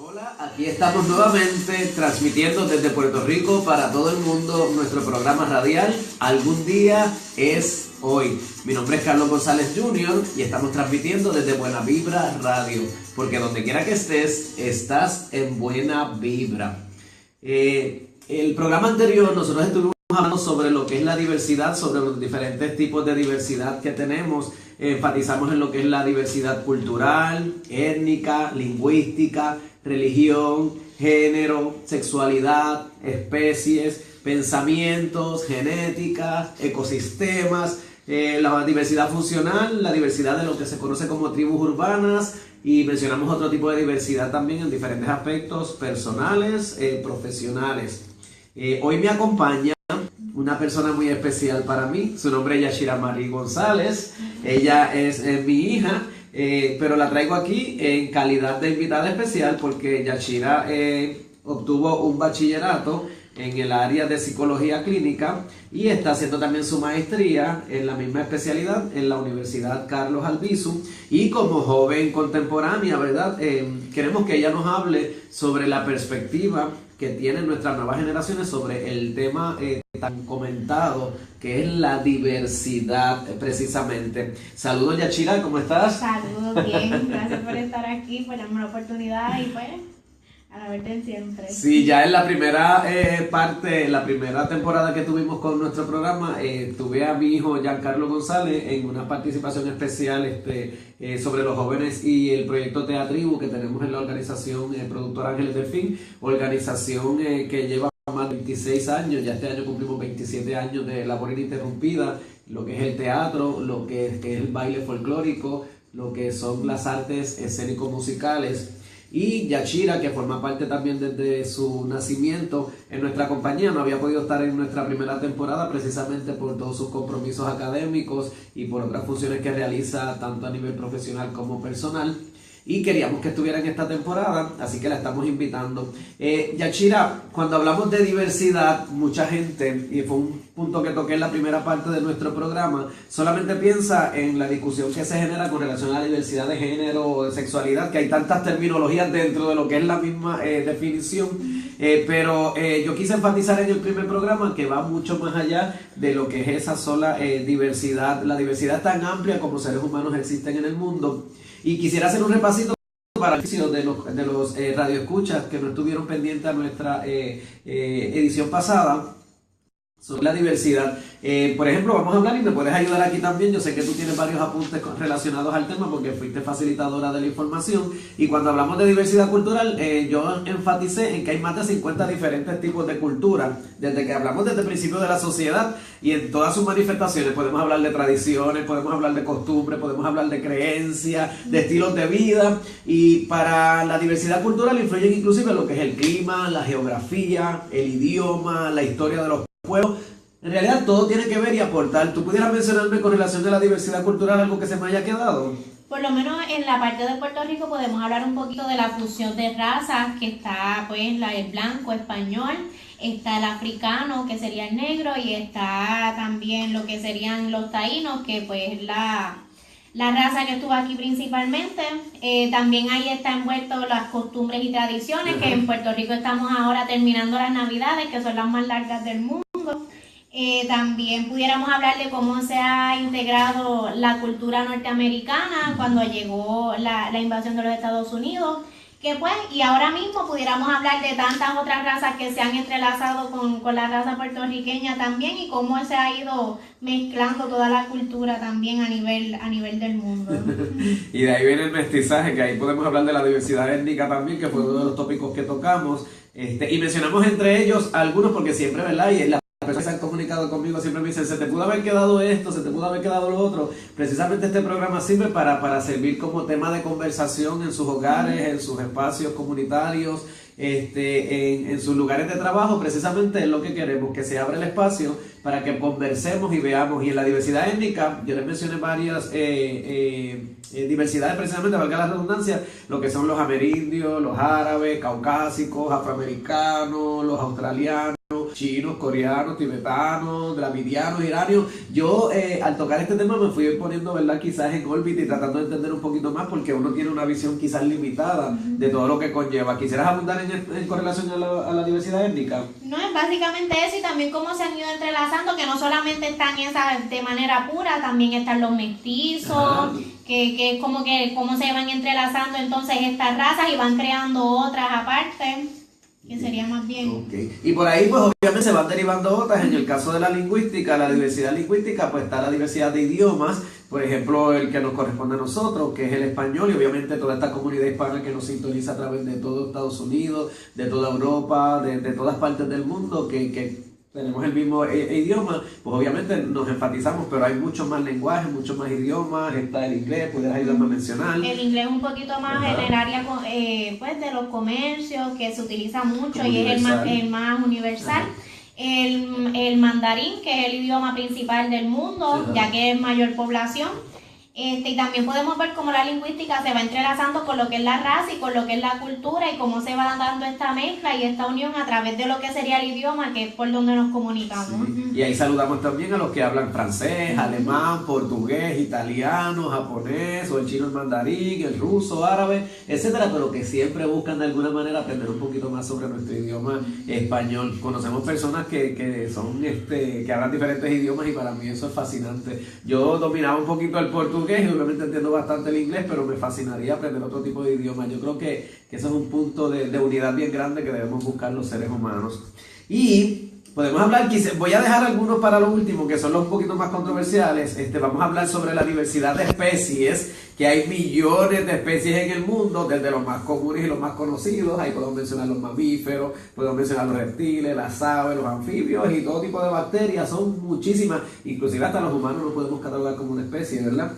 Hola, aquí estamos nuevamente transmitiendo desde Puerto Rico para todo el mundo nuestro programa radial Algún Día es Hoy. Mi nombre es Carlos González Jr. y estamos transmitiendo desde Buena Vibra Radio, porque donde quiera que estés, estás en buena vibra. El programa anterior nosotros estuvimos hablando sobre lo que es la diversidad, sobre los diferentes tipos de diversidad que tenemos. Enfatizamos en lo que es la diversidad cultural, étnica, lingüística, religión, género, sexualidad, especies, pensamientos, genética, ecosistemas, la diversidad funcional, la diversidad de lo que se conoce como tribus urbanas, y mencionamos otro tipo de diversidad también en diferentes aspectos personales, profesionales. Hoy me acompaña una persona muy especial para mí. Su nombre es Yashira Marie González. Ella es mi hija, pero la traigo aquí en calidad de invitada especial porque Yashira obtuvo un bachillerato en el área de psicología clínica y está haciendo también su maestría en la misma especialidad en la Universidad Carlos Albizu. Y como joven contemporánea, ¿verdad? Queremos que ella nos hable sobre la perspectiva que tienen nuestras nuevas generaciones sobre el tema tan comentado que es la diversidad, precisamente. Saludos, Yashira, ¿cómo estás? Saludos, bien, gracias por estar aquí, por darme la oportunidad y pues a la verte siempre. Sí, ya en la primera parte, la primera temporada que tuvimos con nuestro programa, tuve a mi hijo Giancarlo González en una participación especial sobre los jóvenes y el proyecto Teatribu que tenemos en la organización Productora Ángeles del Fin, organización que lleva más de 26 años, ya este año cumplimos 27 años de labor ininterrumpida, lo que es el teatro, lo que es el baile folclórico, lo que son las artes escénico-musicales. Y Yashira, que forma parte también desde su nacimiento en nuestra compañía, no había podido estar en nuestra primera temporada precisamente por todos sus compromisos académicos y por otras funciones que realiza tanto a nivel profesional como personal. Y queríamos que estuviera en esta temporada, así que la estamos invitando. Yashira, cuando hablamos de diversidad, mucha gente, y fue un punto que toqué en la primera parte de nuestro programa, solamente piensa en la discusión que se genera con relación a la diversidad de género o de sexualidad, que hay tantas terminologías dentro de lo que es la misma definición, pero yo quise enfatizar en el primer programa que va mucho más allá de lo que es esa sola diversidad, la diversidad tan amplia como seres humanos existen en el mundo. Y quisiera hacer un repasito para el beneficio de los radioescuchas que no estuvieron pendientes a nuestra edición pasada sobre la diversidad. Por ejemplo, vamos a hablar y me puedes ayudar aquí también. Yo sé que tú tienes varios apuntes relacionados al tema porque fuiste facilitadora de la información. Y cuando hablamos de diversidad cultural, yo enfaticé en que hay más de 50 diferentes tipos de cultura. Desde que hablamos desde el principio de la sociedad y en todas sus manifestaciones. Podemos hablar de tradiciones, podemos hablar de costumbres, podemos hablar de creencias, de estilos de vida. Y para la diversidad cultural influyen inclusive lo que es el clima, la geografía, el idioma, la historia de los pueblos. En realidad todo tiene que ver y aportar. ¿Tú pudieras mencionarme con relación a la diversidad cultural algo que se me haya quedado? Por lo menos en la parte de Puerto Rico podemos hablar un poquito de la fusión de razas, que está pues el blanco, español, está el africano, que sería el negro, y está también lo que serían los taínos, que pues la raza que estuvo aquí principalmente. También ahí está envuelto las costumbres y tradiciones, que en Puerto Rico estamos ahora terminando las navidades, que son las más largas del mundo. También pudiéramos hablar de cómo se ha integrado la cultura norteamericana cuando llegó la invasión de los Estados Unidos, que pues, y ahora mismo pudiéramos hablar de tantas otras razas que se han entrelazado con la raza puertorriqueña también, y cómo se ha ido mezclando toda la cultura también a nivel del mundo. Y de ahí viene el mestizaje, que ahí podemos hablar de la diversidad étnica también, que fue uno de los tópicos que tocamos. Y mencionamos entre ellos algunos porque siempre, ¿verdad? Y las personas que se han comunicado conmigo siempre me dicen, se te pudo haber quedado esto, se te pudo haber quedado lo otro. Precisamente este programa sirve para servir como tema de conversación en sus hogares, en sus espacios comunitarios, en sus lugares de trabajo. Precisamente es lo que queremos, que se abra el espacio para que conversemos y veamos. Y en la diversidad étnica, yo les mencioné varias diversidades, precisamente, valga la redundancia, lo que son los amerindios, los árabes, caucásicos, afroamericanos, los australianos, chinos, coreanos, tibetanos, dravidianos, iranios. Yo al tocar este tema me fui poniendo, ¿verdad?, quizás en órbita y tratando de entender un poquito más porque uno tiene una visión quizás limitada de todo lo que conlleva. ¿Quisieras abundar en correlación a la diversidad étnica? No, es básicamente eso, y también cómo se han ido entrelazando, que no solamente están esas de manera pura, también están los mestizos, que es como que cómo se van entrelazando entonces estas razas y van creando otras aparte, que sería más bien. Okay. Y por ahí pues obviamente se van derivando otras. En el caso de la lingüística, la diversidad lingüística, pues está la diversidad de idiomas, por ejemplo el que nos corresponde a nosotros, que es el español, y obviamente toda esta comunidad hispana que nos sintoniza a través de todo Estados Unidos, de toda Europa, de todas partes del mundo, que tenemos el mismo idioma, pues obviamente nos enfatizamos, pero hay muchos más lenguajes, muchos más idiomas. Está el inglés, pudieras ayudarme a mencionar. El inglés un poquito más en el área pues de los comercios, que se utiliza mucho y es el más universal. El mandarín, que es el idioma principal del mundo, ya que es mayor población. Y también podemos ver cómo la lingüística se va entrelazando con lo que es la raza y con lo que es la cultura, y cómo se va dando esta mezcla y esta unión a través de lo que sería el idioma, que es por donde nos comunicamos. Sí. Y ahí saludamos también a los que hablan francés, alemán, portugués, italiano, japonés, o el chino, el mandarín, el ruso, árabe, etcétera, pero que siempre buscan de alguna manera aprender un poquito más sobre nuestro idioma español. Conocemos personas que son que hablan diferentes idiomas, y para mí eso es fascinante. Yo dominaba un poquito el portugués y obviamente entiendo bastante el inglés, pero me fascinaría aprender otro tipo de idioma. Yo creo que eso es un punto de unidad bien grande que debemos buscar los seres humanos. Y podemos hablar, voy a dejar algunos para lo último, que son los un poquito más controversiales. Vamos a hablar sobre la diversidad de especies, que hay millones de especies en el mundo, desde los más comunes y los más conocidos. Ahí podemos mencionar los mamíferos, podemos mencionar los reptiles, las aves, los anfibios y todo tipo de bacterias. Son muchísimas, inclusive hasta los humanos nos podemos catalogar como una especie, ¿verdad?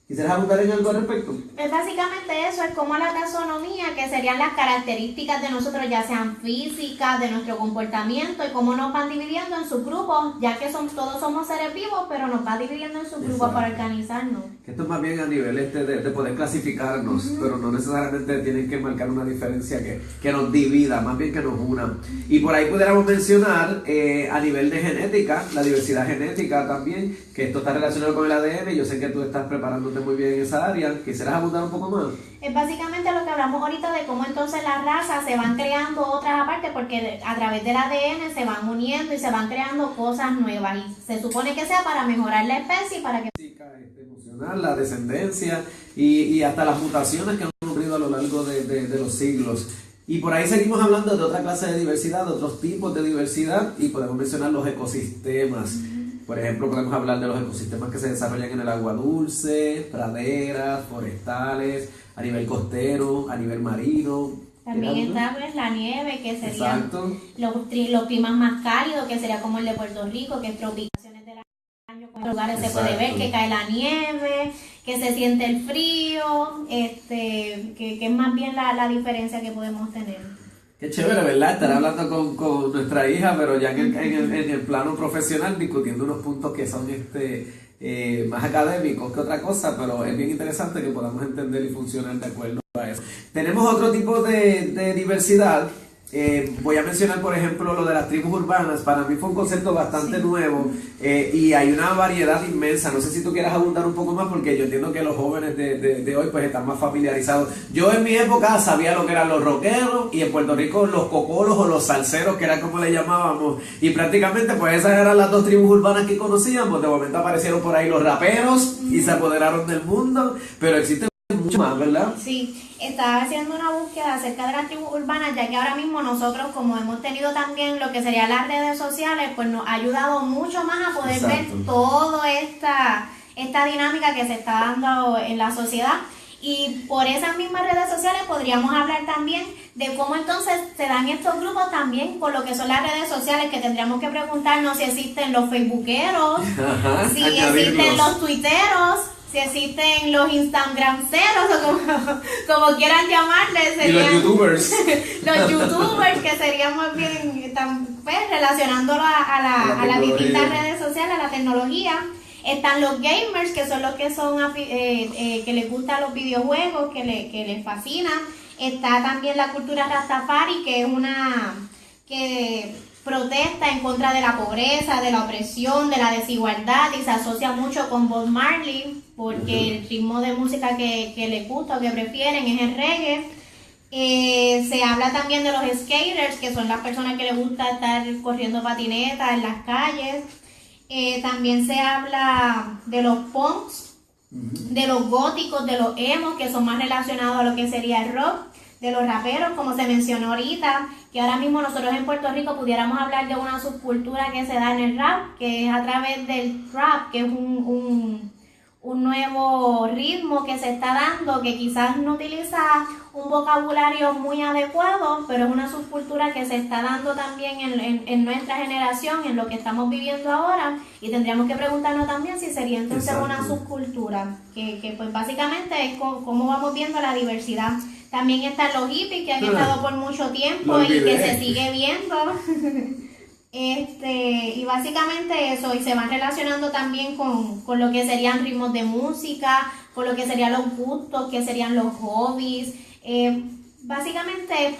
¿Quisieras abundar en algo al respecto? Es básicamente eso, es como la taxonomía, que serían las características de nosotros, ya sean físicas, de nuestro comportamiento, y cómo nos van dividiendo en subgrupos, ya que todos somos seres vivos, pero nos va dividiendo en subgrupos para organizarnos. Esto es más bien a nivel de poder clasificarnos, pero no necesariamente tienen que marcar una diferencia que nos divida, más bien que nos una. Y por ahí pudiéramos mencionar a nivel de genética, la diversidad genética también, que esto está relacionado con el ADN. Yo sé que tú estás preparándote muy bien en esa área. ¿Quisieras abundar un poco más? Es básicamente lo que hablamos ahorita de cómo entonces las razas se van creando otras aparte, porque a través del ADN se van uniendo y se van creando cosas nuevas, y se supone que sea para mejorar la especie y para que... Emocional, la descendencia y hasta las mutaciones que han ocurrido a lo largo de los siglos. Y por ahí seguimos hablando de otra clase de diversidad, de otros tipos de diversidad, y podemos mencionar los ecosistemas. Por ejemplo, podemos hablar de los ecosistemas que se desarrollan en el agua dulce, praderas, forestales, a nivel costero, a nivel marino. También está pues la nieve, que serían los climas más cálidos, que sería como el de Puerto Rico, que es tropical. En lugares se puede ver que cae la nieve, que se siente el frío, que es más bien la diferencia que podemos tener. Qué chévere, ¿verdad? Estar hablando con nuestra hija, pero ya en el plano profesional, discutiendo unos puntos que son más académicos que otra cosa, pero es bien interesante que podamos entender y funcionar de acuerdo a eso. Tenemos otro tipo de diversidad. Voy a mencionar, por ejemplo, lo de las tribus urbanas. Para mí fue un concepto bastante nuevo, y hay una variedad inmensa. No sé si tú quieras abundar un poco más, porque yo entiendo que los jóvenes de hoy pues están más familiarizados. Yo en mi época sabía lo que eran los rockeros, y en Puerto Rico los cocolos o los salseros, que era como le llamábamos, y prácticamente pues esas eran las dos tribus urbanas que conocíamos. De momento aparecieron por ahí los raperos y se apoderaron del mundo, pero existen mucho más, ¿verdad? Sí, estaba haciendo una búsqueda acerca de las tribus urbanas, ya que ahora mismo nosotros, como hemos tenido también lo que serían las redes sociales, pues nos ha ayudado mucho más a poder ver toda esta dinámica que se está dando en la sociedad. Y por esas mismas redes sociales podríamos hablar también de cómo entonces se dan estos grupos también por lo que son las redes sociales, que tendríamos que preguntarnos si existen los facebookeros, si existen los tuiteros, si existen los instagramceros, o como quieran llamarles, serían, y los youtubers. Los youtubers, que serían más bien pues, relacionándolo a las distintas redes sociales, a la tecnología. Están los gamers, que son los que son que les gustan los videojuegos, que les fascina. Está también la cultura Rastafari, que es que protesta en contra de la pobreza, de la opresión, de la desigualdad, y se asocia mucho con Bob Marley porque el ritmo de música que le gusta o que prefieren es el reggae. Se habla también de los skaters, que son las personas que les gusta estar corriendo patineta en las calles. También se habla de los punks, de los góticos, de los emos, que son más relacionados a lo que sería el rock, de los raperos, como se mencionó ahorita, que ahora mismo nosotros en Puerto Rico pudiéramos hablar de una subcultura que se da en el rap, que es a través del trap, que es un nuevo ritmo que se está dando, que quizás no utiliza un vocabulario muy adecuado, pero es una subcultura que se está dando también en nuestra generación, en lo que estamos viviendo ahora, y tendríamos que preguntarnos también si sería entonces una subcultura, que pues básicamente es cómo vamos viendo la diversidad. También están los hippies que han estado por mucho tiempo y que se sigue viendo. Y básicamente eso, y se van relacionando también con lo que serían ritmos de música, con lo que serían los gustos, que serían los hobbies. Básicamente es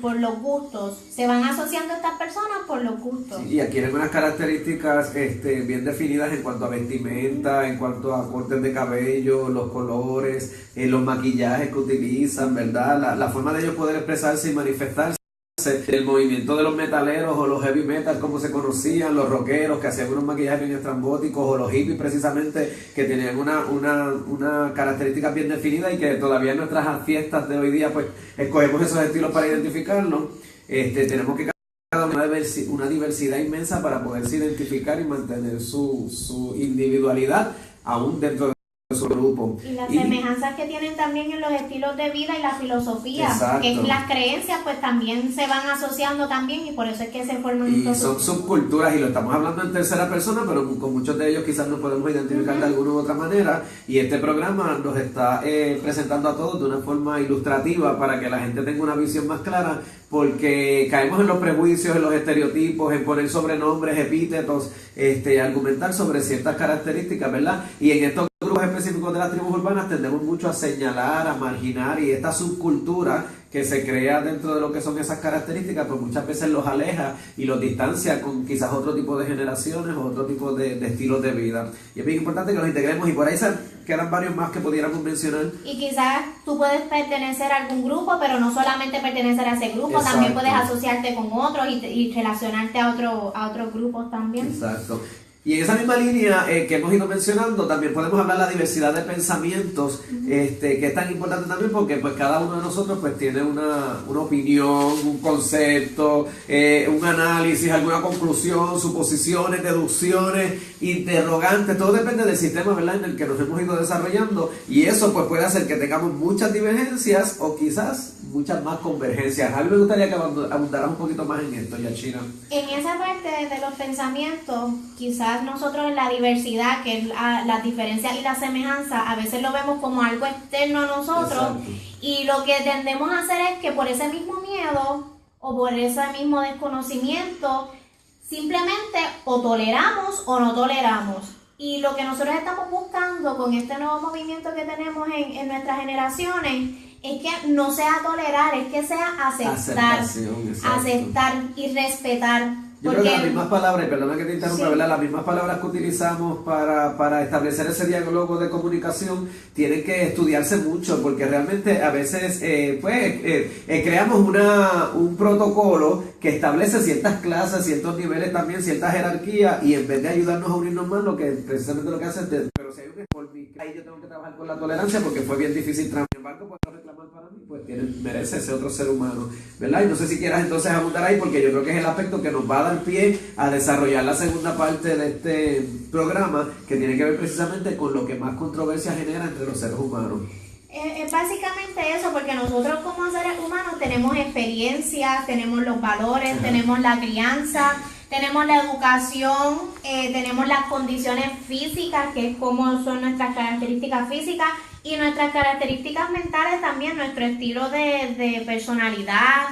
por los gustos. Se van asociando estas personas por los gustos. Sí, y adquieren unas características bien definidas en cuanto a vestimenta, en cuanto a cortes de cabello, los colores, los maquillajes que utilizan, ¿verdad? La forma de ellos poder expresarse y manifestarse. El movimiento de los metaleros o los heavy metal como se conocían, los rockeros que hacían unos maquillajes bien estrambóticos, o los hippies precisamente que tenían una característica bien definida y que todavía en nuestras fiestas de hoy día pues escogemos esos estilos para identificarlos. Tenemos que cada una diversidad inmensa para poderse identificar y mantener su individualidad aún dentro de su grupo. Y las semejanzas que tienen también en los estilos de vida y la filosofía, exacto, que las creencias pues también se van asociando también, y por eso es que se forman y son subculturas, y lo estamos hablando en tercera persona, pero con muchos de ellos quizás nos podemos identificar de alguna u otra manera, y este programa nos está presentando a todos de una forma ilustrativa para que la gente tenga una visión más clara, porque caemos en los prejuicios, en los estereotipos, en poner sobrenombres, epítetos, argumentar sobre ciertas características, ¿verdad? Y en estos grupos específicos de las tribus urbanas tendemos mucho a señalar, a marginar, y esta subcultura que se crea dentro de lo que son esas características, pues muchas veces los aleja y los distancia con quizás otro tipo de generaciones o otro tipo de estilos de vida. Y es bien importante que los integremos, y por ahí quedan varios más que pudiéramos mencionar. Y quizás tú puedes pertenecer a algún grupo, pero no solamente pertenecer a ese grupo, exacto, también puedes asociarte con otros y relacionarte a otros grupos también. Exacto. Y en esa misma línea que hemos ido mencionando, también podemos hablar de la diversidad de pensamientos, que es tan importante también, porque pues cada uno de nosotros pues tiene una opinión, un concepto, un análisis, alguna conclusión, suposiciones, deducciones, interrogantes, todo depende del sistema, ¿verdad?, en el que nos hemos ido desarrollando, y eso pues puede hacer que tengamos muchas divergencias o quizás muchas más convergencias. A mí me gustaría que abundara un poquito más en esto, Yachira. En esa parte de los pensamientos, quizás nosotros en la diversidad, que es las diferencias y la semejanza, a veces lo vemos como algo externo a nosotros. Exacto. Y lo que tendemos a hacer es que por ese mismo miedo o por ese mismo desconocimiento, simplemente o toleramos o no toleramos. Y lo que nosotros estamos buscando con este nuevo movimiento que tenemos en nuestras generaciones es que no sea tolerar, es que sea aceptar y respetar. Yo creo que las mismas palabras, y perdona que te interrumpa, sí, ¿verdad? Las mismas palabras que utilizamos para establecer ese diálogo de comunicación tienen que estudiarse mucho, porque realmente a veces creamos un protocolo que establece ciertas clases, ciertos niveles también, cierta jerarquía, y en vez de ayudarnos a unirnos más, lo que precisamente lo que hace es pero si hay un ahí yo tengo que trabajar con la tolerancia porque fue bien difícil. Sin embargo, puedo reclamar para mí, pues merece ese otro ser humano, ¿verdad? Y no sé si quieras entonces abundar ahí, porque yo creo que es el aspecto que nos va a dar pie a desarrollar la segunda parte de este programa, que tiene que ver precisamente con lo que más controversia genera entre los seres humanos. Básicamente eso, porque nosotros como seres humanos tenemos experiencias, tenemos los valores, tenemos la crianza, tenemos la educación, tenemos las condiciones físicas, que es como son nuestras características físicas, y nuestras características mentales también, nuestro estilo de personalidad,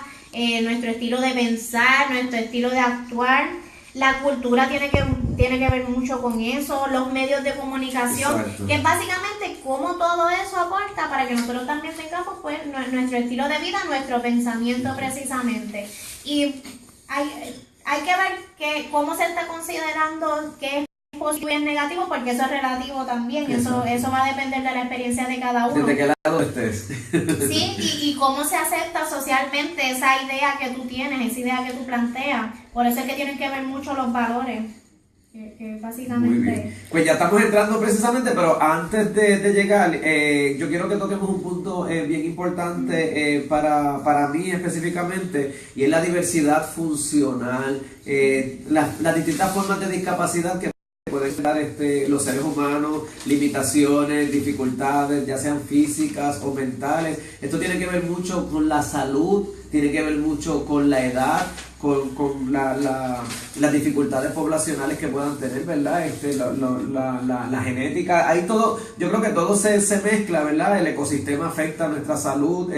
nuestro estilo de pensar, nuestro estilo de actuar. La cultura tiene que ver mucho con eso, los medios de comunicación, exacto, que es básicamente cómo todo eso aporta para que nosotros también tengamos pues nuestro estilo de vida, nuestro pensamiento precisamente. Y hay que ver cómo se está considerando qué es positivo y es negativo, porque eso es relativo también. Eso va a depender de la experiencia de cada uno. ¿Desde qué lado estés? Sí, y cómo se acepta socialmente esa idea que tú tienes, esa idea que tú planteas. Por eso es que tienen que ver mucho los valores. Que básicamente... Muy bien. Pues ya estamos entrando precisamente, pero antes de llegar, yo quiero que toquemos un punto bien importante para mí específicamente, y es la diversidad funcional, las distintas formas de discapacidad que pueden dar los seres humanos, limitaciones, dificultades, ya sean físicas o mentales. Esto tiene que ver mucho con la salud, tiene que ver mucho con la edad, con las dificultades poblacionales que puedan tener, ¿verdad? La genética, ahí todo, yo creo que todo se mezcla, ¿verdad? El ecosistema afecta a nuestra salud,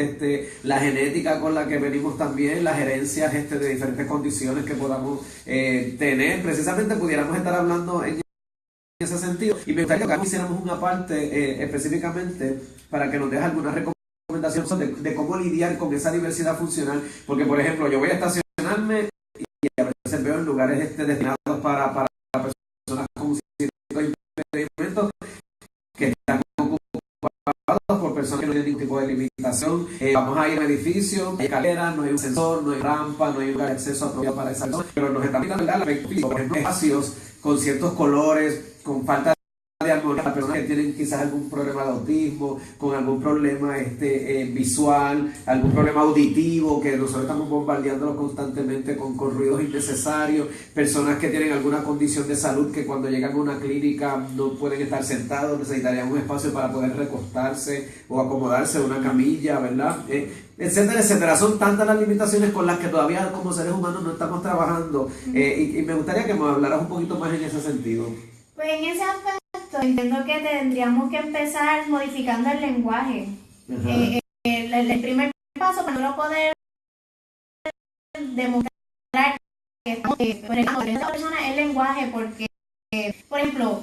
la genética con la que venimos también, las herencias de diferentes condiciones que podamos tener. Precisamente pudiéramos estar hablando en ese sentido, y me gustaría que hiciéramos una parte específicamente para que nos deje alguna recomendación de cómo lidiar con esa diversidad funcional, porque por ejemplo yo voy a estacionarme y a veces veo en lugares destinados para personas con ciertos impedimentos que están ocupados por personas que no tienen ningún tipo de limitación. Vamos a ir a un edificio, no hay escaleras, no hay un ascensor, no hay rampa, no hay un lugar de acceso apropiado para esa persona, pero nos están mirando el aspecto físico, por ejemplo, espacios con ciertos colores, con falta de armonía, las personas que tienen quizás algún problema de autismo, con algún problema visual, algún problema auditivo, que nosotros estamos bombardeándolos constantemente con ruidos innecesarios, personas que tienen alguna condición de salud que cuando llegan a una clínica no pueden estar sentados, necesitarían un espacio para poder recostarse o acomodarse en una camilla, ¿verdad? Etcétera, etcétera. Son tantas las limitaciones con las que todavía como seres humanos no estamos trabajando, y me gustaría que me hablaras un poquito más en ese sentido. Pues en ese aspecto entiendo que tendríamos que empezar modificando el lenguaje. El primer paso para no poder demostrar que por ejemplo, esta persona es el lenguaje, porque por ejemplo,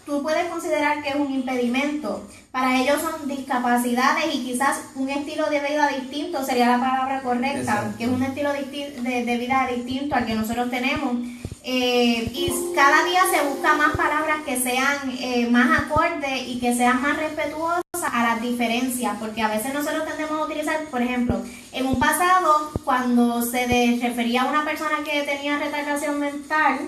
tú puedes considerar que es un impedimento, para ellos son discapacidades, y quizás un estilo de vida distinto sería la palabra correcta. Exacto. Que es un estilo de vida distinto al que nosotros tenemos. Y cada día se busca más palabras que sean más acordes y que sean más respetuosas a las diferencias, porque a veces nosotros tendemos a utilizar, por ejemplo, en un pasado, cuando se refería a una persona que tenía retardación mental,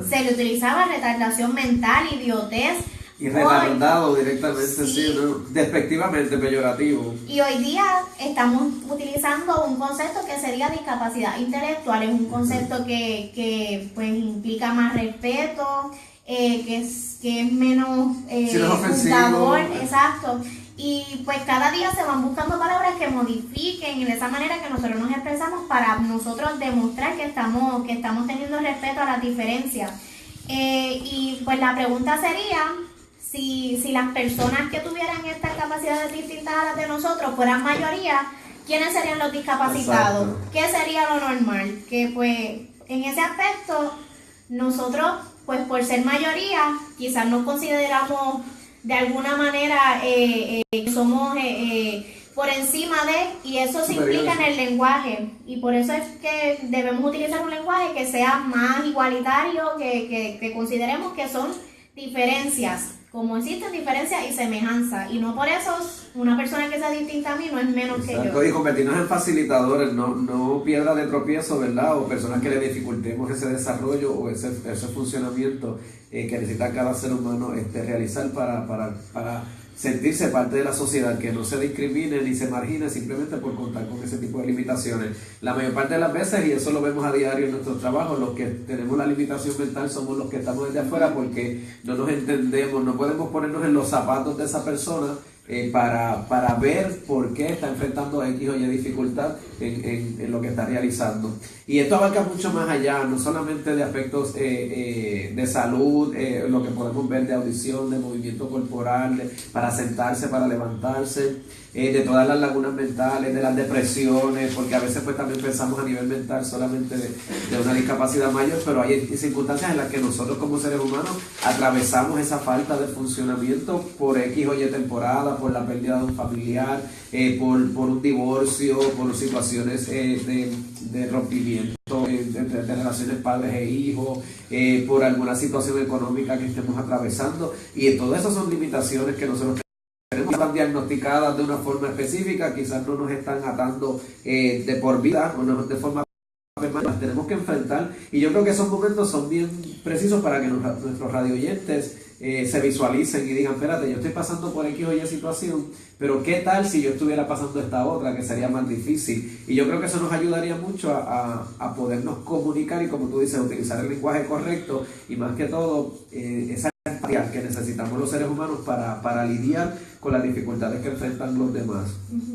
se le utilizaba retardación mental, idiotez, y redundado directamente, sí, ¿no? Despectivamente, peyorativo. Y hoy día estamos utilizando un concepto que sería discapacidad intelectual. Es un concepto que pues implica más respeto, que es menos juzgador, exacto. Y pues cada día se van buscando palabras que modifiquen de esa manera que nosotros nos expresamos, para nosotros demostrar que estamos teniendo respeto a las diferencias. Y pues la pregunta sería, si las personas que tuvieran estas capacidades distintas a las de nosotros fueran mayoría, ¿quiénes serían los discapacitados? Exacto. ¿Qué sería lo normal? Que pues en ese aspecto nosotros, pues por ser mayoría, quizás nos consideramos de alguna manera somos por encima de, y eso se implica en el lenguaje, y por eso es que debemos utilizar un lenguaje que sea más igualitario, que consideremos que son diferencias, como existen diferencias y semejanzas, y no por eso una persona que sea distinta a mí no es menos que yo. Y convertirnos en facilitadores, no piedra de tropiezo, ¿verdad? O personas que le dificultemos ese desarrollo o ese funcionamiento que necesita cada ser humano realizar para sentirse parte de la sociedad, que no se discrimine ni se margine simplemente por contar con ese tipo de limitaciones. La mayor parte de las veces, y eso lo vemos a diario en nuestros trabajos, los que tenemos la limitación mental somos los que estamos desde afuera, porque no nos entendemos, no podemos ponernos en los zapatos de esa persona para ver por qué está enfrentando X o Y dificultad en lo que está realizando. Y esto abarca mucho más allá, no solamente de aspectos de salud, lo que podemos ver de audición, de movimiento corporal, para sentarse, para levantarse. de todas las lagunas mentales, de las depresiones, porque a veces pues también pensamos a nivel mental solamente de una discapacidad mayor, pero hay circunstancias en las que nosotros como seres humanos atravesamos esa falta de funcionamiento por X o Y temporada, por la pérdida de un familiar, por un divorcio, por situaciones de rompimiento de relaciones padres e hijos, por alguna situación económica que estemos atravesando, y todo eso son limitaciones que nosotros tenemos, están diagnosticadas de una forma específica, quizás no nos están atando de por vida o no de forma permanente, las tenemos que enfrentar, y yo creo que esos momentos son bien precisos para que nuestros radioyentes se visualicen y digan, espérate, yo estoy pasando por X o Y situación, pero ¿qué tal si yo estuviera pasando esta otra, que sería más difícil? Y yo creo que eso nos ayudaría mucho a podernos comunicar y, como tú dices, utilizar el lenguaje correcto, y más que todo, esa empatía que necesitamos los seres humanos para lidiar con las dificultades que enfrentan los demás.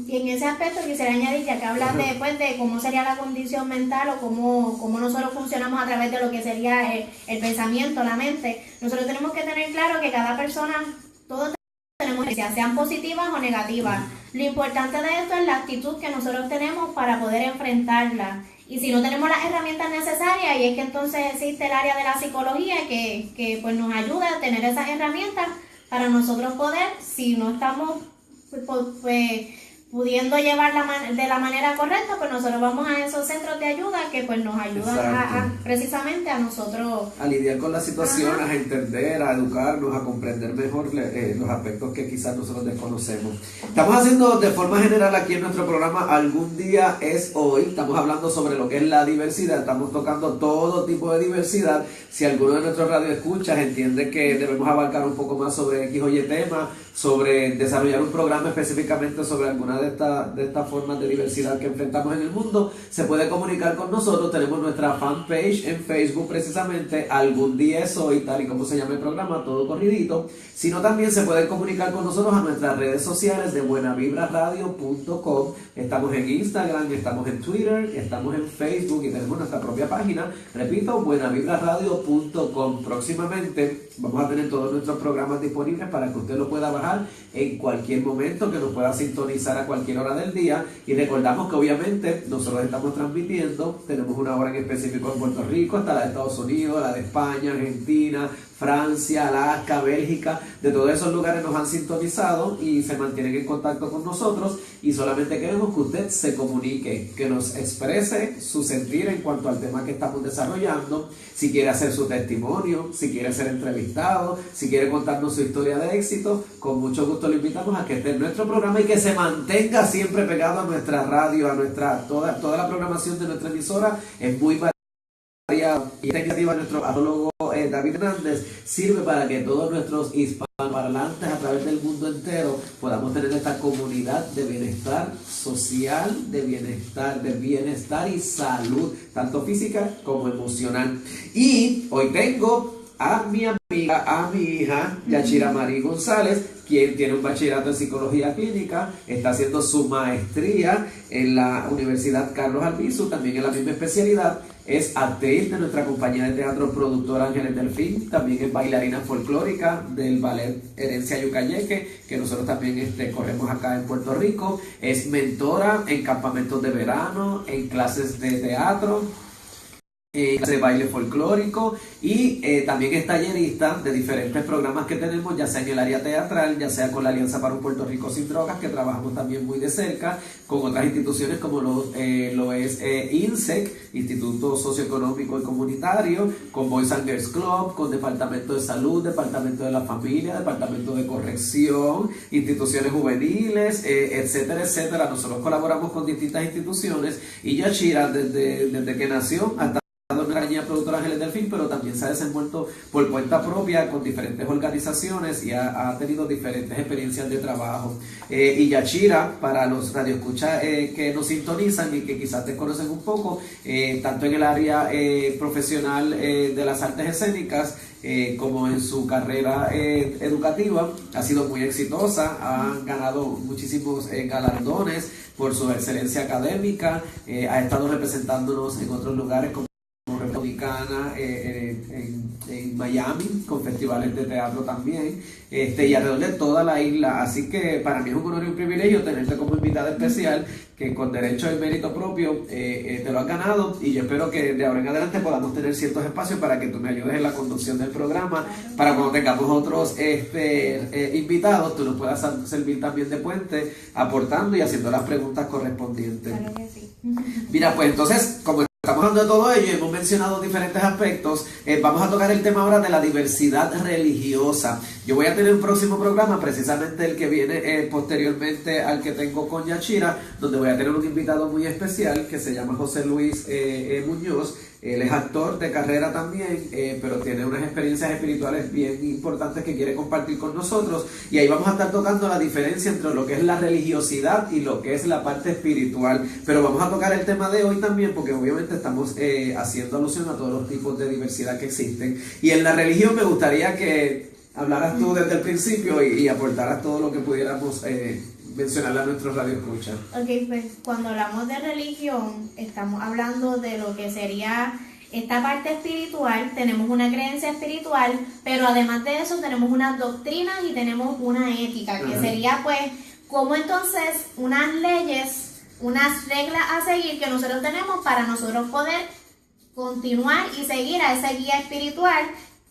Y en ese aspecto quisiera añadir, ya que hablas de cómo sería la condición mental o cómo nosotros funcionamos a través de lo que sería el pensamiento, la mente, nosotros tenemos que tener claro que cada persona, todos tenemos, sean positivas o negativas. Lo importante de esto es la actitud que nosotros tenemos para poder enfrentarla. Y si no tenemos las herramientas necesarias, y es que entonces existe el área de la psicología que pues nos ayuda a tener esas herramientas para nosotros poder, si no estamos pues pudiendo llevar de la manera correcta, pues nosotros vamos a esos centros de ayuda que pues nos ayudan precisamente a nosotros a lidiar con la situación, a entender, a educarnos, a comprender mejor los aspectos que quizás nosotros desconocemos. Estamos haciendo de forma general aquí en nuestro programa Algún Día Es Hoy. Estamos hablando sobre lo que es la diversidad, estamos tocando todo tipo de diversidad. Si alguno de nuestros radioescuchas entiende que debemos abarcar un poco más sobre X o Y tema, sobre desarrollar un programa específicamente sobre alguna de estas formas de diversidad que enfrentamos en el mundo, se puede comunicar con nosotros. Tenemos nuestra fanpage en Facebook, precisamente Algún Día Es Hoy, tal y como se llama el programa, todo corridito. Sino también se puede comunicar con nosotros a nuestras redes sociales de buenavibraradio.com. Estamos en Instagram, estamos en Twitter, estamos en Facebook y tenemos nuestra propia página, repito, buenavibraradio.com. Próximamente vamos a tener todos nuestros programas disponibles para que usted lo pueda bajar en cualquier momento, que nos pueda sintonizar a cualquier hora del día. Y recordamos que obviamente nosotros estamos transmitiendo, tenemos una hora en específico en Puerto Rico, está la de Estados Unidos, la de España, Argentina, Francia, Alaska, Bélgica. De todos esos lugares nos han sintonizado y se mantienen en contacto con nosotros, y solamente queremos que usted se comunique, que nos exprese su sentir en cuanto al tema que estamos desarrollando, si quiere hacer su testimonio, si quiere ser entrevistado, si quiere contarnos su historia de éxito. Con mucho gusto le invitamos a que esté en nuestro programa y que se mantenga siempre pegado a nuestra radio, a toda la programación de nuestra emisora. Es muy variada, y esta iniciativa de nuestro astrologo David Hernández sirve para que todos nuestros hispanoparlantes a través del mundo entero podamos tener esta comunidad de bienestar social, de bienestar y salud, tanto física como emocional. Y hoy tengo a mi amiga, a mi hija, Yachira Marie González, quien tiene un bachillerato en psicología clínica, está haciendo su maestría en la Universidad Carlos Albizu, también en la misma especialidad. Es actriz de nuestra compañía de teatro, productora Ángeles Delfín, también es bailarina folclórica del ballet Herencia Yucayeque, que nosotros también corremos acá en Puerto Rico. Es mentora en campamentos de verano, en clases de teatro, de baile folclórico, y también es tallerista de diferentes programas que tenemos, ya sea en el área teatral, ya sea con la Alianza para un Puerto Rico Sin Drogas, que trabajamos también muy de cerca con otras instituciones como lo es INSEC, Instituto Socioeconómico y Comunitario, con Boys and Girls Club, con Departamento de Salud, Departamento de la Familia, Departamento de Corrección, instituciones juveniles, etcétera, etcétera. Nosotros colaboramos con distintas instituciones, y Yachira desde que nació hasta la compañía productora Ángeles Delfín, pero también se ha desenvuelto por cuenta propia con diferentes organizaciones y ha tenido diferentes experiencias de trabajo. Y Yachira, para los radioescuchas que nos sintonizan y que quizás desconocen un poco, tanto en el área profesional de las artes escénicas, como en su carrera educativa, ha sido muy exitosa, ha ganado muchísimos galardones por su excelencia académica, ha estado representándonos en otros lugares como República Americana, en Miami, con festivales de teatro también, y alrededor de toda la isla. Así que para mí es un honor y un privilegio tenerte como invitada especial, que con derecho y mérito propio te lo has ganado, y yo espero que de ahora en adelante podamos tener ciertos espacios para que tú me ayudes en la conducción del programa, para cuando tengamos otros invitados, tú nos puedas servir también de puente, aportando y haciendo las preguntas correspondientes. Claro que sí. Mira, pues entonces, como estamos hablando de todo ello y hemos mencionado diferentes aspectos, vamos a tocar el tema ahora de la diversidad religiosa. Yo voy a tener un próximo programa, precisamente el que viene posteriormente al que tengo con Yachira, donde voy a tener un invitado muy especial que se llama José Luis Muñoz. Él es actor de carrera también, pero tiene unas experiencias espirituales bien importantes que quiere compartir con nosotros, y ahí vamos a estar tocando la diferencia entre lo que es la religiosidad y lo que es la parte espiritual. Pero vamos a tocar el tema de hoy también, porque obviamente estamos haciendo alusión a todos los tipos de diversidad que existen. Y en la religión me gustaría que hablaras tú desde el principio y aportaras todo lo que pudiéramos mencionarle a nuestros radioescuchas. Ok, pues cuando hablamos de religión, estamos hablando de lo que sería esta parte espiritual. Tenemos una creencia espiritual, pero además de eso tenemos unas doctrinas y tenemos una ética, que sería pues como entonces unas leyes, unas reglas a seguir que nosotros tenemos para nosotros poder continuar y seguir a ese guía espiritual,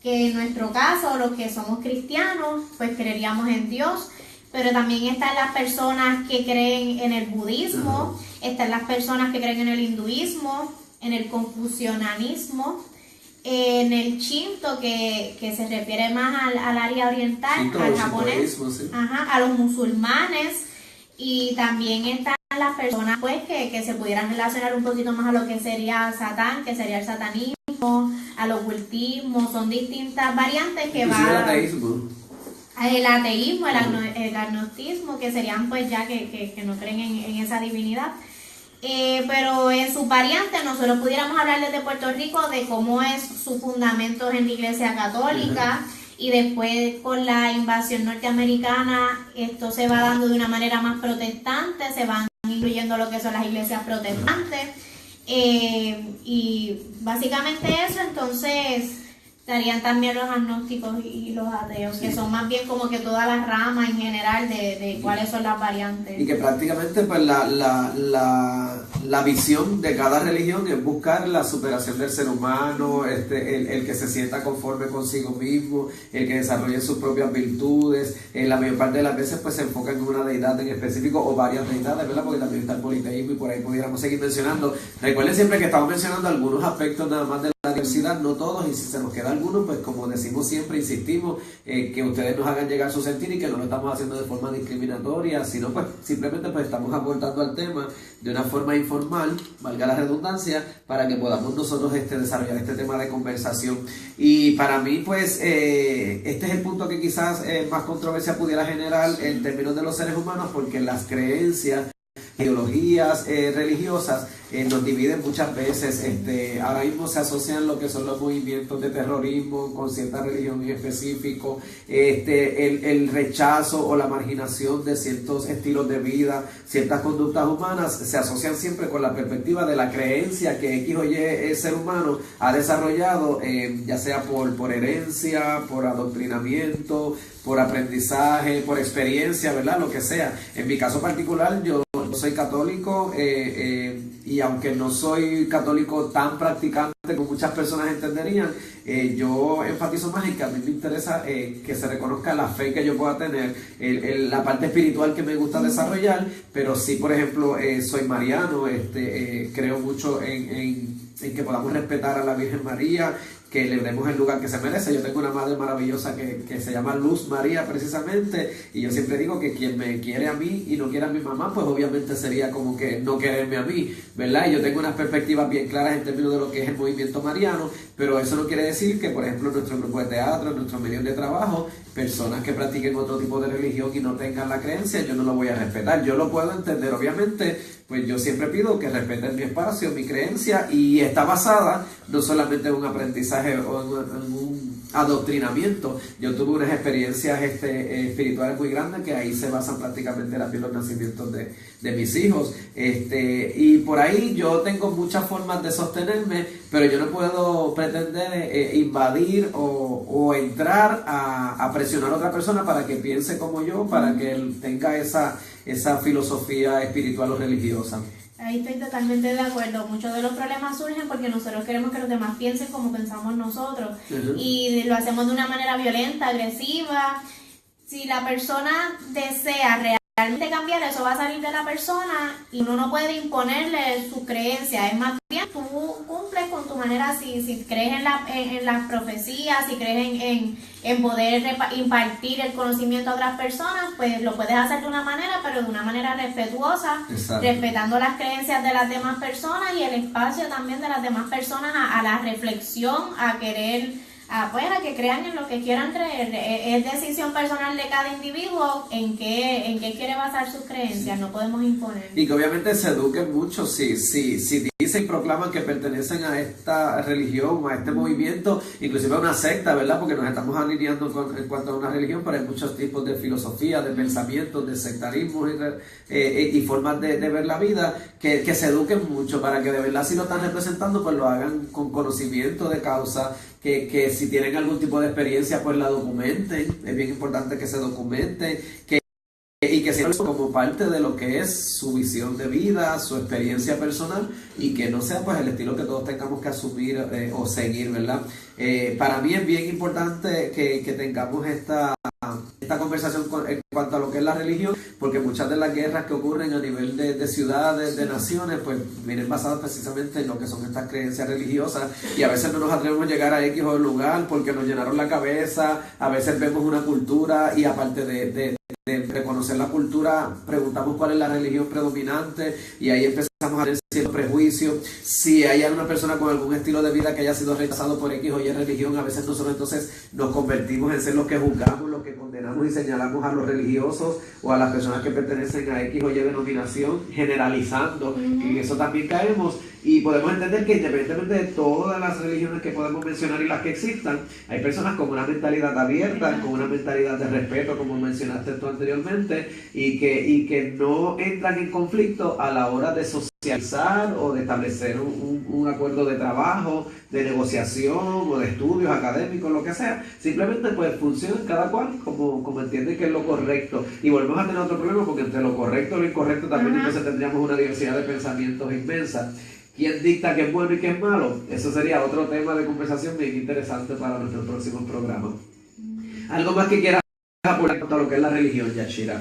que en nuestro caso, los que somos cristianos, pues creeríamos en Dios. Pero también están las personas que creen en el budismo, están las personas que creen en el hinduismo, en el confucianismo, en el Shinto, que se refiere más al área oriental, al japonés, sí. A los musulmanes, y también están las personas pues que se pudieran relacionar un poquito más a lo que sería Satán, que sería el satanismo, al ocultismo. Son distintas variantes que van... El ateísmo, el agnosticismo, que serían pues ya que no creen en esa divinidad. Pero en sus variantes nosotros pudiéramos hablar desde Puerto Rico de cómo es sus fundamentos en la Iglesia Católica, y después con la invasión norteamericana esto se va dando de una manera más protestante, se van incluyendo lo que son las iglesias protestantes, y básicamente eso. Entonces estarían también los agnósticos y los ateos, que son más bien como que todas las ramas en general de cuáles son las variantes. Y que prácticamente pues la visión de cada religión es buscar la superación del ser humano, el que se sienta conforme consigo mismo, el que desarrolle sus propias virtudes. La mayor parte de las veces pues se enfocan en una deidad en específico o varias deidades, ¿verdad? Porque también está el politeísmo y por ahí pudiéramos seguir mencionando. Recuerden siempre que estamos mencionando algunos aspectos nada más de la diversidad, no todos, y si se nos queda alguno, pues como decimos siempre, insistimos, que ustedes nos hagan llegar su sentir, y que no lo estamos haciendo de forma discriminatoria, sino pues simplemente pues estamos aportando al tema de una forma informal, valga la redundancia, para que podamos nosotros desarrollar este tema de conversación. Y para mí pues este es el punto que quizás más controversia pudiera generar en términos de los seres humanos, porque las creencias, ideologías religiosas nos dividen muchas veces. Ahora mismo se asocian lo que son los movimientos de terrorismo con cierta religión en específico, el rechazo o la marginación de ciertos estilos de vida, ciertas conductas humanas, se asocian siempre con la perspectiva de la creencia que X o Y ser humano ha desarrollado, ya sea por herencia, por adoctrinamiento, por aprendizaje, por experiencia, ¿verdad? Lo que sea. En mi caso particular, yo soy católico, y aunque no soy católico tan practicante como muchas personas entenderían, yo enfatizo más en que a mí me interesa que se reconozca la fe que yo pueda tener, la parte espiritual que me gusta desarrollar, pero sí, por ejemplo, soy mariano, creo mucho en que podamos respetar a la Virgen María, que le demos el lugar que se merece. Yo tengo una madre maravillosa que se llama Luz María precisamente, y yo siempre digo que quien me quiere a mí y no quiere a mi mamá, pues obviamente sería como que no quererme a mí, ¿verdad? Y yo tengo unas perspectivas bien claras en términos de lo que es el movimiento mariano, pero eso no quiere decir que, por ejemplo, en nuestro grupo de teatro, en nuestros medios de trabajo, personas que practiquen otro tipo de religión y no tengan la creencia, yo no lo voy a respetar. Yo lo puedo entender, obviamente, pues yo siempre pido que respeten mi espacio, mi creencia, y está basada no solamente en un aprendizaje o en un adoctrinamiento. Yo tuve unas experiencias espirituales muy grandes que ahí se basan prácticamente los nacimientos de mis hijos, y por ahí yo tengo muchas formas de sostenerme, pero yo no puedo pretender invadir o entrar a presionar a otra persona para que piense como yo, para que él tenga esa filosofía espiritual o religiosa. Ahí estoy totalmente de acuerdo. Muchos de los problemas surgen porque nosotros queremos que los demás piensen como pensamos nosotros. Y lo hacemos de una manera violenta, agresiva. Si la persona desea realmente cambiar, eso va a salir de la persona y uno no puede imponerle su creencia. Es más bien, tú cumples con tu manera. Si crees en las profecías, si crees en poder impartir el conocimiento a otras personas, pues lo puedes hacer de una manera, pero de una manera respetuosa. Exacto. Respetando las creencias de las demás personas y el espacio también de las demás personas a la reflexión, a querer, a que crean en lo que quieran creer. Es decisión personal de cada individuo en qué quiere basar sus creencias. No podemos imponer. Y que obviamente se eduquen mucho. Si dicen y proclaman que pertenecen a esta religión o a este movimiento, inclusive a una secta, ¿verdad? Porque nos estamos alineando en cuanto a una religión, pero hay muchos tipos de filosofía, de pensamientos, de sectarismo y formas de ver la vida, que se eduquen mucho para que de verdad, si lo están representando, pues lo hagan con conocimiento de causa, que si tienen algún tipo de experiencia, pues la documenten. Es bien importante que se documenten, y que sea como parte de lo que es su visión de vida, su experiencia personal, y que no sea pues el estilo que todos tengamos que asumir o seguir, ¿verdad? Para mí es bien importante que tengamos esta conversación en cuanto a lo que es la religión, porque muchas de las guerras que ocurren a nivel de ciudades, de naciones, pues vienen basadas precisamente en lo que son estas creencias religiosas, y a veces no nos atrevemos a llegar a X o lugar porque nos llenaron la cabeza. A veces vemos una cultura y aparte de reconocer la cultura, preguntamos cuál es la religión predominante, y ahí empezamos a tener ciertos prejuicios. Si hay alguna persona con algún estilo de vida que haya sido rechazado por X o Y religión, a veces nosotros entonces nos convertimos en ser los que juzgamos, los que condenamos y señalamos a los religiosos o a las personas que pertenecen a X o Y denominación, generalizando, y en eso también caemos. Y podemos entender que independientemente de todas las religiones que podemos mencionar y las que existan, hay personas con una mentalidad abierta, con una mentalidad de respeto, como mencionaste tú anteriormente, y que no entran en conflicto a la hora de socializar o de establecer un acuerdo de trabajo, de negociación o de estudios académicos, lo que sea. Simplemente pues funcionan cada cual como entiende que es lo correcto. Y volvemos a tener otro problema, porque entre lo correcto y lo incorrecto también entonces tendríamos una diversidad de pensamientos inmensa. ¿Quién dicta qué es bueno y qué es malo? Eso sería otro tema de conversación bien interesante para nuestros próximos programas. ¿Algo más que quieras apurar cuanto a lo que es la religión, Yashira?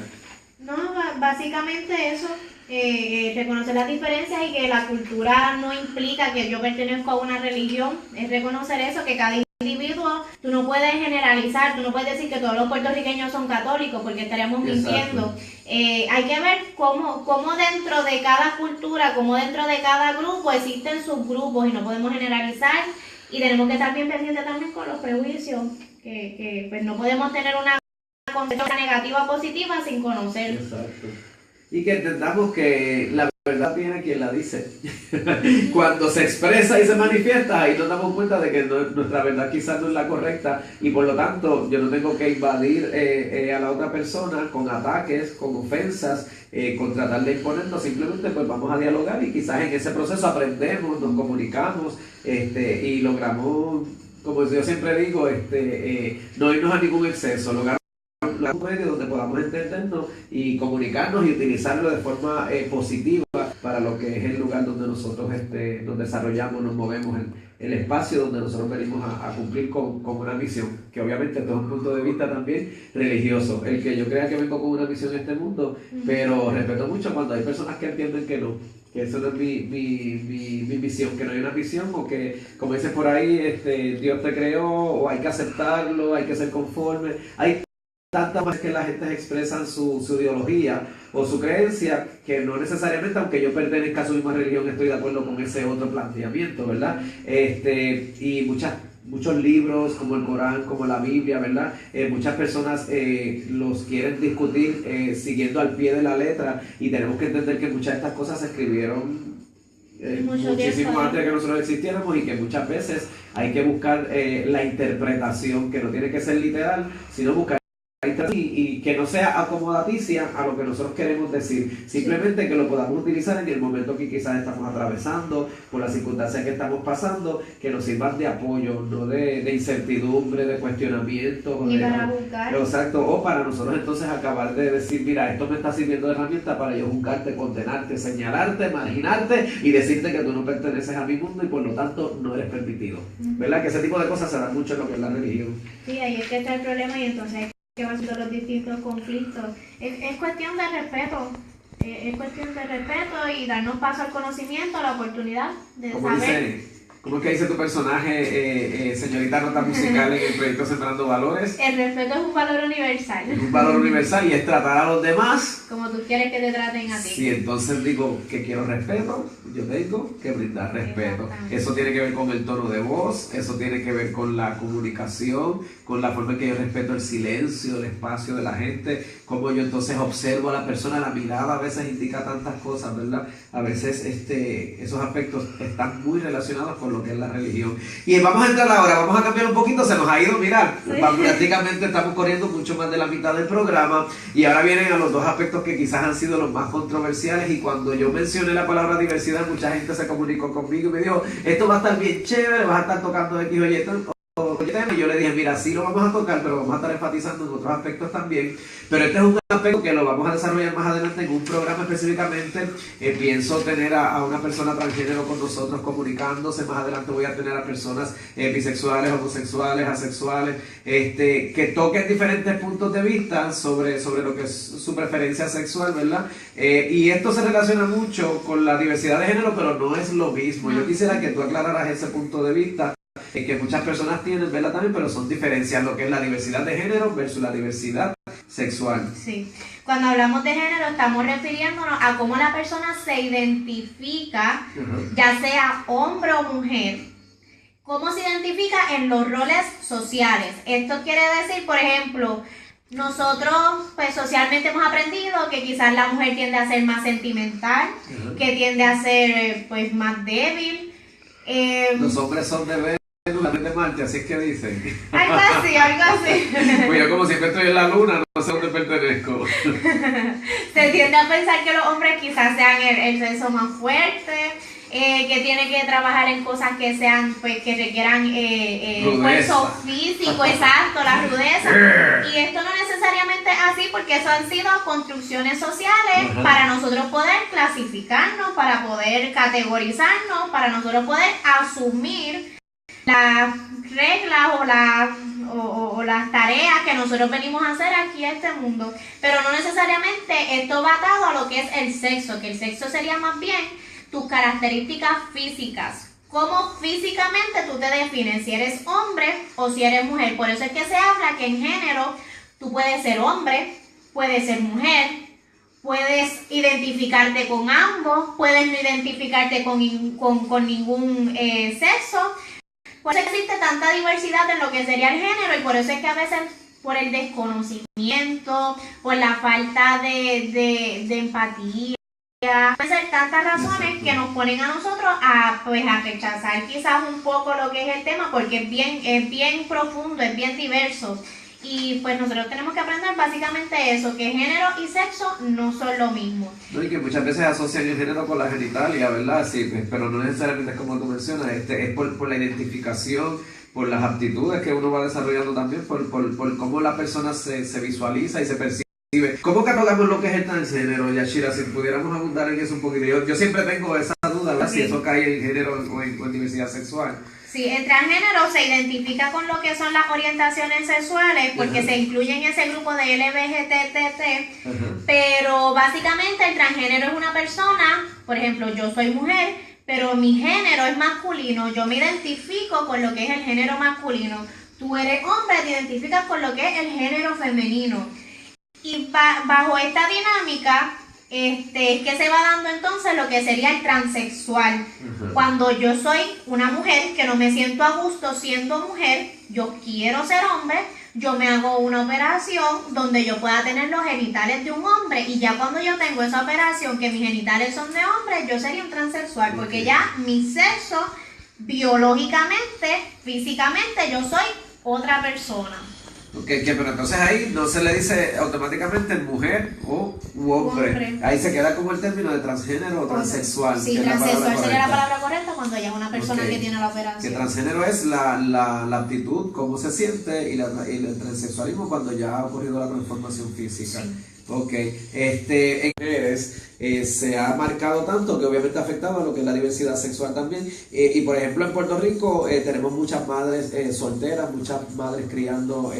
No, básicamente eso. Reconocer las diferencias y que la cultura no implica que yo pertenezco a una religión. Es reconocer eso, que cada individuo, tú no puedes generalizar, tú no puedes decir que todos los puertorriqueños son católicos, porque estaríamos mintiendo. Hay que ver cómo dentro de cada cultura, cómo dentro de cada grupo existen subgrupos, y no podemos generalizar, y tenemos que estar bien pendientes también con los prejuicios, que pues no podemos tener una concepción negativa o positiva sin conocer. Exacto. Y que entendamos que la verdad tiene quien la dice. Cuando se expresa y se manifiesta, ahí nos damos cuenta de que nuestra verdad quizás no es la correcta, y por lo tanto yo no tengo que invadir a la otra persona con ataques, con ofensas, con tratar de imponernos. Simplemente pues vamos a dialogar, y quizás en ese proceso aprendemos, nos comunicamos, y logramos, como yo siempre digo, no irnos a ningún exceso, lograr un medio donde podamos entendernos y comunicarnos y utilizarlo de forma positiva para lo que es el lugar donde nosotros nos desarrollamos, nos movemos, el espacio donde nosotros venimos a cumplir con una misión, que obviamente desde un punto de vista también religioso, el que yo crea que vengo con una misión en este mundo, pero respeto mucho cuando hay personas que entienden que no, que eso no es mi misión, que no hay una misión, o que, como dicen por ahí, Dios te creó, o hay que aceptarlo, hay que ser conforme. Hay tantas veces que la gente expresan su ideología o su creencia, que no necesariamente, aunque yo pertenezca a su misma religión, estoy de acuerdo con ese otro planteamiento, ¿verdad? Y muchos libros como el Corán, como la Biblia, ¿verdad? Muchas personas los quieren discutir siguiendo al pie de la letra, y tenemos que entender que muchas de estas cosas se escribieron muchísimo antes de que nosotros existiéramos, y que muchas veces hay que buscar la interpretación, que no tiene que ser literal, sino buscar y que no sea acomodaticia a lo que nosotros queremos decir, simplemente que lo podamos utilizar en el momento que quizás estamos atravesando, por las circunstancias que estamos pasando, que nos sirvan de apoyo, no de incertidumbre, de cuestionamiento, ni para juzgar. Exacto, o para nosotros entonces acabar de decir, mira, esto me está sirviendo de herramienta para yo juzgarte, condenarte, señalarte, marginarte y decirte que tú no perteneces a mi mundo y por lo tanto no eres permitido. ¿Verdad? Que ese tipo de cosas se dan mucho en lo que es la religión. Sí, ahí es que está el problema, y entonces que van siendo los distintos conflictos. Es cuestión de respeto, es cuestión de respeto y darnos paso al conocimiento, a la oportunidad de saber. ¿Cómo es que dice tu personaje, señorita Nota Musical, en el proyecto Sembrando Valores? El respeto es un valor universal. Es un valor universal, y es tratar a los demás como tú quieres que te traten a ti. Si entonces digo que quiero respeto, yo tengo que brindar respeto. Eso tiene que ver con el tono de voz, eso tiene que ver con la comunicación, con la forma en que yo respeto el silencio, el espacio de la gente, cómo yo entonces observo a la persona. La mirada a veces indica tantas cosas, ¿verdad? A veces esos aspectos están muy relacionados con lo que es la religión. Y vamos a entrar ahora, vamos a cambiar un poquito, se nos ha ido, mirad, prácticamente estamos corriendo mucho más de la mitad del programa, y ahora vienen a los dos aspectos que quizás han sido los más controversiales. Y cuando yo mencioné la palabra diversidad, mucha gente se comunicó conmigo y me dijo, esto va a estar bien chévere, vas a estar tocando X o Y, y yo le dije, mira, sí lo vamos a tocar, pero vamos a estar enfatizando en otros aspectos también. Pero este es un aspecto que lo vamos a desarrollar más adelante en un programa específicamente. Pienso tener a una persona transgénero con nosotros comunicándose. Más adelante voy a tener a personas bisexuales, homosexuales, asexuales, que toquen diferentes puntos de vista sobre lo que es su preferencia sexual, ¿verdad? Y esto se relaciona mucho con la diversidad de género, pero no es lo mismo. Yo quisiera que tú aclararas ese punto de vista que muchas personas tienen, ¿verdad? También, pero son diferencias, lo que es la diversidad de género versus la diversidad sexual. Sí, cuando hablamos de género estamos refiriéndonos a cómo la persona se identifica, ya sea hombre o mujer, cómo se identifica en los roles sociales. Esto quiere decir, por ejemplo, nosotros pues socialmente hemos aprendido que quizás la mujer tiende a ser más sentimental, que tiende a ser pues más débil. Los hombres son de de Marte, así es que dicen. Algo así, algo así. Pues yo como siempre estoy en la luna, no sé dónde pertenezco. Se tiende a pensar que los hombres quizás sean el sexo más fuerte, que tiene que trabajar en cosas que sean, pues, que requieran esfuerzo físico, exacto, la rudeza. Y esto no necesariamente es así, porque eso han sido construcciones sociales para nosotros poder clasificarnos, para poder categorizarnos, para nosotros poder asumir las reglas o las tareas que nosotros venimos a hacer aquí en este mundo. Pero no necesariamente esto va atado a lo que es el sexo, que el sexo sería más bien tus características físicas. Cómo físicamente tú te defines, si eres hombre o si eres mujer. Por eso es que se habla que en género tú puedes ser hombre, puedes ser mujer, puedes identificarte con ambos, puedes no identificarte con ningún sexo. Por eso existe tanta diversidad en lo que sería el género, y por eso es que a veces por el desconocimiento, por la falta de empatía, pueden ser tantas razones que nos ponen a nosotros a rechazar quizás un poco lo que es el tema, porque es bien profundo, es bien diverso. Y pues nosotros tenemos que aprender básicamente eso, que género y sexo no son lo mismo. No, y que muchas veces asocian el género con la genitalia, ¿verdad? Sí, pero no necesariamente es como tú mencionas, es por la identificación, por las aptitudes que uno va desarrollando también, por cómo la persona se visualiza y se percibe. ¿Cómo catalogamos lo que es el transgénero, Yashira? Si pudiéramos abundar en eso un poquito. Yo siempre tengo esa duda, ¿verdad? Si eso cae en género o en diversidad sexual. Sí, el transgénero se identifica con lo que son las orientaciones sexuales, porque se incluye en ese grupo de LGBTT, pero básicamente el transgénero es una persona, por ejemplo, yo soy mujer, pero mi género es masculino, yo me identifico con lo que es el género masculino. Tú eres hombre, te identificas con lo que es el género femenino. Y bajo esta dinámica, que se va dando entonces lo que sería el transexual. Cuando yo soy una mujer que no me siento a gusto siendo mujer, yo quiero ser hombre, yo me hago una operación donde yo pueda tener los genitales de un hombre, y ya cuando yo tengo esa operación que mis genitales son de hombre, yo sería un transexual, porque ya mi sexo biológicamente, físicamente, yo soy otra persona. Pero entonces ahí no se le dice automáticamente mujer u hombre. Ahí se queda como el término de transgénero o transexual. Sí, transexual sería la palabra correcta cuando haya una persona que tiene la operación. Que transgénero es la aptitud, cómo se siente, y el transexualismo cuando ya ha ocurrido la transformación física. Sí. Ok, en mujeres se ha marcado tanto que obviamente ha afectado a lo que es la diversidad sexual también, y por ejemplo en Puerto Rico tenemos muchas madres solteras, muchas madres criando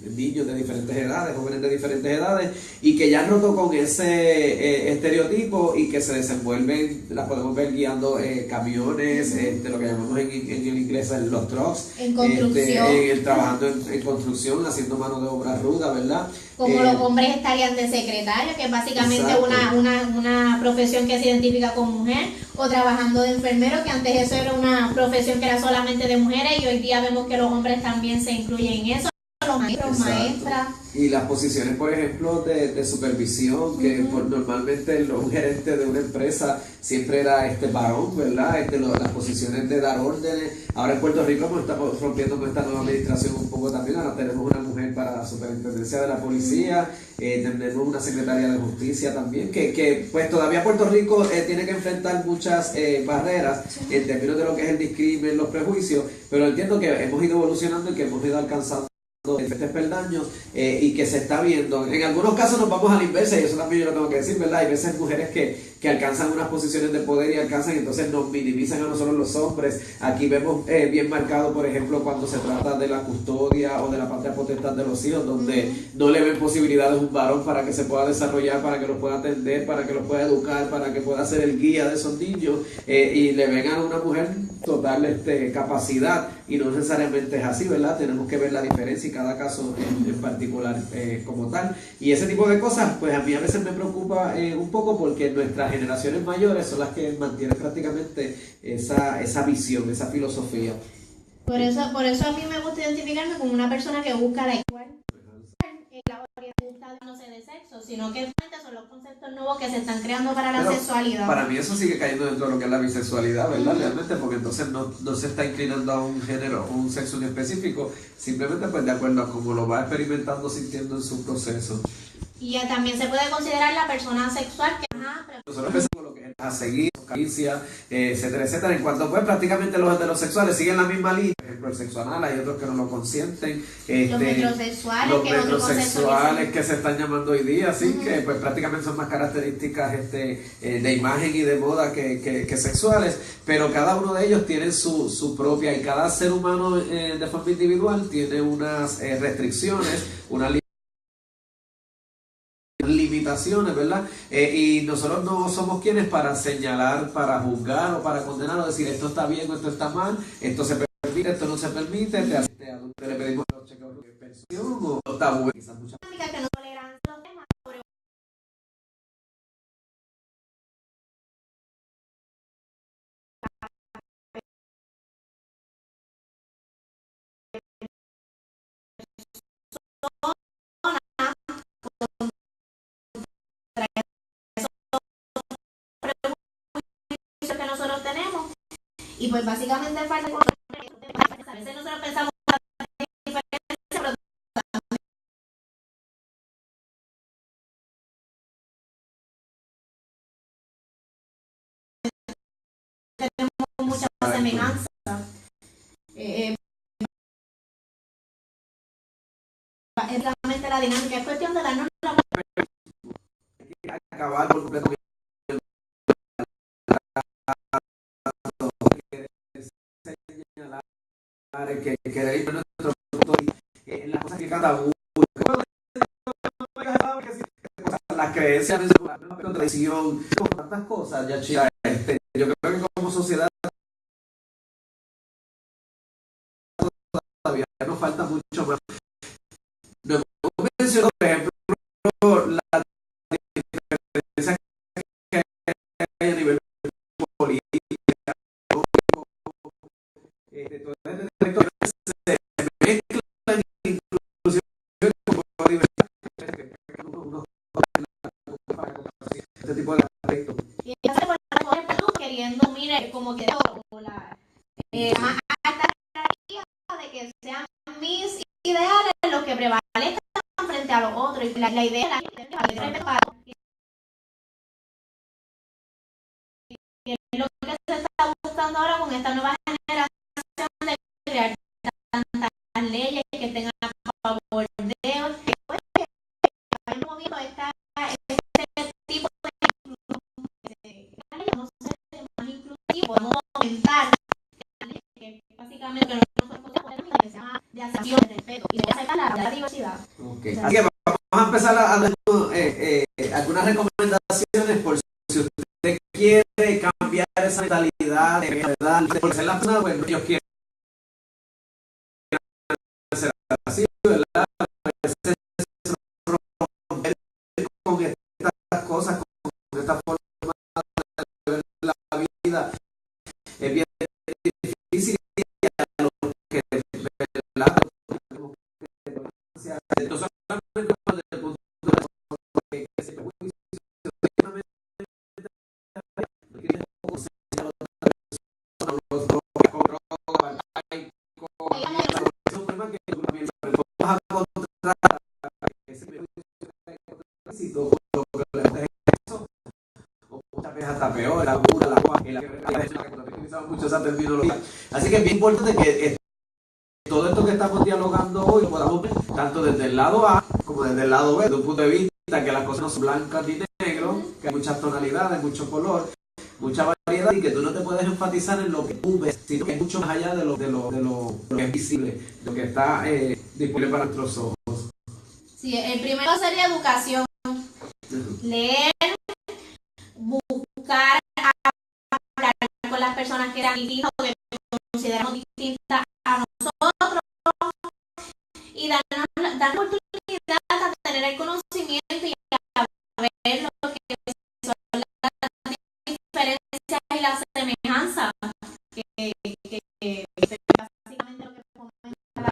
niños de diferentes edades, jóvenes de diferentes edades, y que ya han roto con ese estereotipo y que se desenvuelven, las podemos ver guiando camiones, lo que llamamos en el inglés los trucks, en construcción, trabajando en construcción, haciendo mano de obra ruda, ¿verdad? Como los hombres estarían de secretario, que es básicamente una profesión que se identifica con mujer, o trabajando de enfermero, que antes eso era una profesión que era solamente de mujeres, y hoy día vemos que los hombres también se incluyen en eso. Los maestros, maestras. Y las posiciones, por ejemplo, de supervisión, que normalmente un gerente de una empresa siempre era varón, ¿verdad? Las posiciones de dar órdenes. Ahora en Puerto Rico estamos rompiendo con esta nueva administración un poco también. Ahora tenemos una mujer para la superintendencia de la policía, tenemos una secretaria de justicia también, que pues todavía Puerto Rico tiene que enfrentar muchas barreras en términos de lo que es el discrimen, los prejuicios, pero entiendo que hemos ido evolucionando y que hemos ido alcanzando diferentes peldaños, y que se está viendo. En algunos casos nos vamos a la inversa, y eso también yo lo tengo que decir, ¿verdad? Hay veces mujeres que alcanzan unas posiciones de poder y alcanzan, y entonces nos minimizan a nosotros los hombres. Aquí vemos bien marcado, por ejemplo, cuando se trata de la custodia o de la patria potestad de los hijos, donde no le ven posibilidades a un varón para que se pueda desarrollar, para que los pueda atender, para que los pueda educar, para que pueda ser el guía de esos niños, y le ven a una mujer total capacidad, y no necesariamente es así, ¿verdad? Tenemos que ver la diferencia y cada caso en particular como tal, y ese tipo de cosas pues a mí a veces me preocupa un poco, porque nuestras generaciones mayores son las que mantienen prácticamente esa visión, esa filosofía. Por eso a mí me gusta identificarme como una persona que busca la igualdad, la orientación no sé de sexo, sino que son los conceptos nuevos que se están creando para la sexualidad. Para mí eso sigue cayendo dentro de lo que es la bisexualidad, ¿verdad? Realmente, porque entonces no se está inclinando a un género o un sexo en específico, simplemente pues de acuerdo a cómo lo va experimentando, sintiendo en su proceso. Y también se puede considerar la persona sexual que nosotros empezamos con lo que es a seguir, caricia, etcétera, etcétera. En cuanto pues prácticamente los heterosexuales siguen la misma línea, por ejemplo el sexo anal, hay otros que no lo consienten, los metrosexuales, que se están llamando hoy día, sí, que pues prácticamente son más características de imagen y de moda que sexuales, pero cada uno de ellos tiene su propia, y cada ser humano de forma individual tiene unas restricciones, unas limitaciones, ¿verdad? Y nosotros no somos quienes para señalar, para juzgar o para condenar o decir esto está bien o esto está mal, esto se permite, esto no se permite, le pedimos los chequeos de pensión o está bueno. Quizás muchas que no toleran los temas sobre que nosotros tenemos, y pues básicamente falta a veces nosotros pensamos pero tenemos muchas semejanzas. Es realmente la dinámica, es cuestión de darnos acabar por completo que de ahí nuestro punto en las cosas que cada uno las creencias, la tradición, tantas cosas, ya chica, yo creo que como sociedad todavía nos falta mucho más. No hemos mencionado, por ejemplo, la diferencia que hay a nivel político, todo este territorio se mezclan inclusive con diversidad, este tipo de aspectos. Y eso por ejemplo, queriendo, mire, como que más alta jerarquía de que sean mis ideales los que prevalezcan frente a los otros. Y la idea que es lo que se está buscando ahora con esta nueva generación de crear tantas leyes que estén a favor de ellos, que pues, vayan moviendo este tipo de no sé, más inclusivo, podemos aumentar que básicamente no son cosas polémicas, que sean de aceptación, de respeto y de aceptar la diversidad. Okay. Así que vamos a empezar a dar algunas recomendaciones por si usted quiere cambiar esa mentalidad de verdad, por ser la persona, bueno, ellos quieren ser así, ¿verdad? Romper con estas cosas, con esta forma de ver la vida, es bien difícil y a lo que, ¿verdad? No solamente desde el punto de vista que se prejuicio, hasta peor, la cura, la agua, mucho esa terminología. Así que es bien importante que todo esto que estamos dialogando hoy lo podamos ver tanto desde el lado A como desde el lado B, desde un punto de vista que las cosas no son blancas ni negras, que hay muchas tonalidades, mucho color, mucha variedad y que tú no te puedes enfatizar en lo que tú ves, sino que es mucho más allá de lo que es visible, de lo que está disponible para nuestros ojos. Sí, el primero sería educación. Leer, buscar hablar con las personas que eran distintas o que consideramos distintas a nosotros y darnos oportunidad a tener el conocimiento y a ver lo que son las diferencias y las semejanzas que básicamente lo que comenta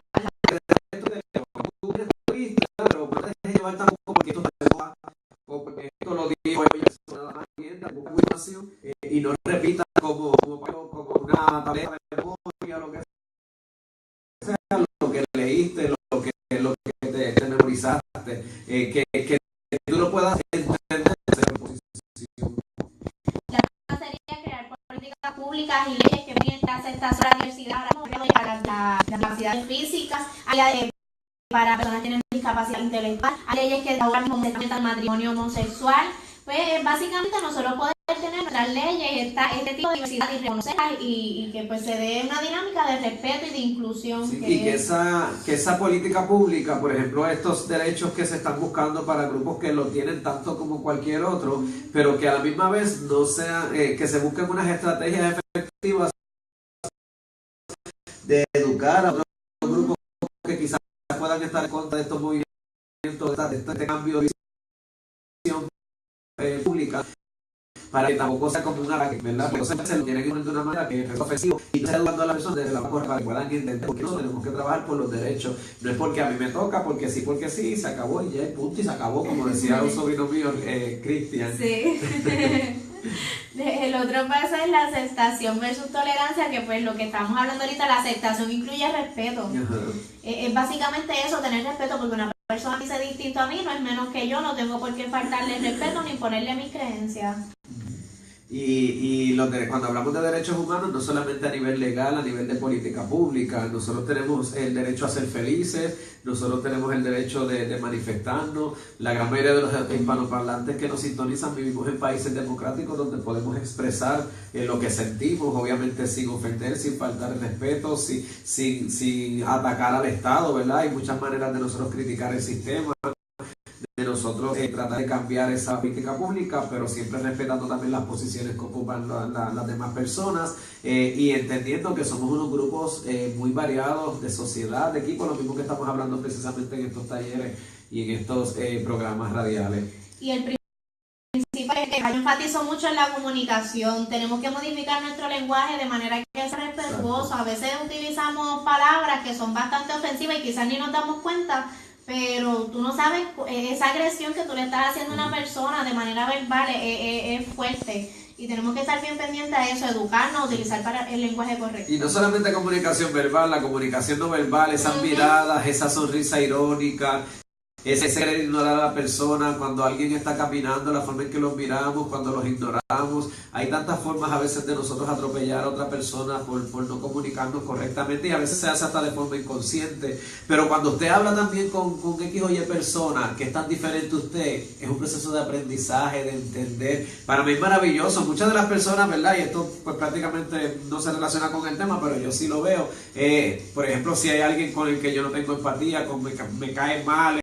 pero no te dejes llevar tampoco porque esto está de moda o porque esto lo dijo nada más y no repitas como una tarea de memoria, lo que sea, lo que leíste, lo que te memorizaste, que tú lo puedas entender esa posición. La cosa sería crear políticas públicas y leyes que permitan la aceptación de la diversidad para las capacidades físicas, para personas que tienen discapacidad intelectual, hay leyes que ahora mismo se al matrimonio homosexual. Pues básicamente nosotros podemos tener nuestras leyes, este tipo de diversidad y reconocerlas y que pues se dé una dinámica de respeto y de inclusión. Sí, y que esa política pública, por ejemplo, estos derechos que se están buscando para grupos que lo tienen tanto como cualquier otro, pero que a la misma vez no sean, que se busquen unas estrategias efectivas de educar a otros grupos que quizás puedan estar en contra de estos movimientos, de este cambio de visión pública, para que tampoco sea como un ataque, ¿verdad? Pero se lo tiene que poner de una manera que es ofensivo y no está educando a las personas de la forma para que puedan entender, porque nosotros tenemos que trabajar por los derechos, no es porque a mí me toca, porque sí, se acabó y ya, punto, y se acabó, como decía un sobrino mío, Cristian. Sí. El otro paso es la aceptación versus tolerancia, que pues lo que estamos hablando ahorita, la aceptación incluye respeto. Es básicamente eso, tener respeto, porque una persona dice distinto a mí, no es menos que yo, no tengo por qué faltarle respeto ni ponerle mis creencias. Y cuando hablamos de derechos humanos, no solamente a nivel legal, a nivel de política pública, nosotros tenemos el derecho a ser felices, nosotros tenemos el derecho de manifestarnos. La gran mayoría de los hispanoparlantes que nos sintonizan vivimos en países democráticos donde podemos expresar lo que sentimos, obviamente sin ofender, sin faltar el respeto, sin atacar al Estado, ¿verdad? Hay muchas maneras de nosotros criticar el sistema, nosotros tratar de cambiar esa política pública, pero siempre respetando también las posiciones que ocupan las demás personas y entendiendo que somos unos grupos muy variados de sociedad, de equipo, lo mismo que estamos hablando precisamente en estos talleres y en estos programas radiales. Y el principio es que yo enfatizo mucho en la comunicación. Tenemos que modificar nuestro lenguaje de manera que sea respetuoso. A veces utilizamos palabras que son bastante ofensivas y quizás ni nos damos cuenta, pero tú no sabes, esa agresión que tú le estás haciendo a una persona de manera verbal es fuerte. Y tenemos que estar bien pendientes a eso, educarnos, utilizar para el lenguaje correcto. Y no solamente comunicación verbal, la comunicación no verbal, esas miradas, esa sonrisa irónica, ese querer ignorar a la persona, cuando alguien está caminando, la forma en que los miramos, cuando los ignoramos. Hay tantas formas a veces de nosotros atropellar a otra persona por no comunicarnos correctamente y a veces se hace hasta de forma inconsciente. Pero cuando usted habla también con X o Y persona que es tan diferente a usted, es un proceso de aprendizaje, de entender. Para mí es maravilloso. Muchas de las personas, ¿verdad? Y esto pues prácticamente no se relaciona con el tema, pero yo sí lo veo. Por ejemplo, si hay alguien con el que yo no tengo empatía, me cae mal,